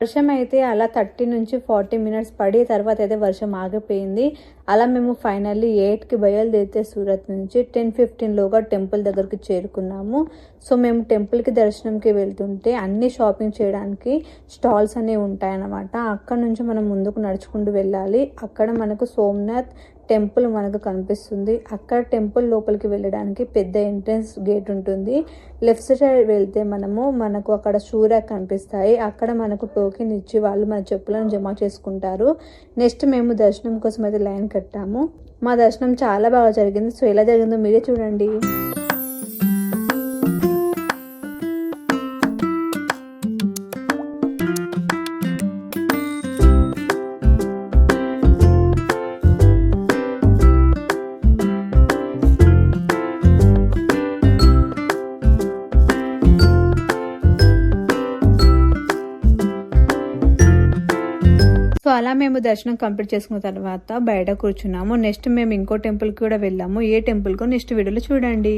వర్షం అయితే అలా 30 నుంచి 40 మినిట్స్ పడి తర్వాత అయితే వర్షం ఆగిపోయింది. అలా మేము ఫైనల్లీ 8కి బయలుదేరితే సూరత్ నుంచి 10:15 లోగా టెంపుల్ దగ్గరికి చేరుకున్నాము. సో మేము టెంపుల్కి దర్శనంకి వెళ్తుంటే అన్ని షాపింగ్ చేయడానికి స్టాల్స్ అనేవి ఉంటాయన్నమాట. అక్కడ నుంచి మనం ముందుకు నడుచుకుంటూ వెళ్ళాలి. అక్కడ మనకు సోమనాథ్ టెంపుల్ మనకు కనిపిస్తుంది. అక్కడ టెంపుల్ లోపలికి వెళ్ళడానికి పెద్ద ఎంట్రన్స్ గేట్ ఉంటుంది. లెఫ్ట్ సైడ్ వెళ్తే మనకు అక్కడ షూ ర్యాక్ కనిపిస్తాయి. అక్కడ మనకు టోకెన్ ఇచ్చి వాళ్ళు మన చెప్పులను జమ చేసుకుంటారు. నెక్స్ట్ మేము దర్శనం కోసం అయితే లైన్ కట్టాము. మా దర్శనం చాలా బాగా జరిగింది. సో ఎలా జరిగిందో మీరే చూడండి. సో అలా మేము దర్శనం కంప్లీట్ చేసుకున్న తర్వాత బయట కూర్చున్నాము. నెక్స్ట్ మేము ఇంకో టెంపుల్కి కూడా వెళ్ళాము. ఏ టెంపుల్కో నెక్స్ట్ వీడియోలో చూడండి.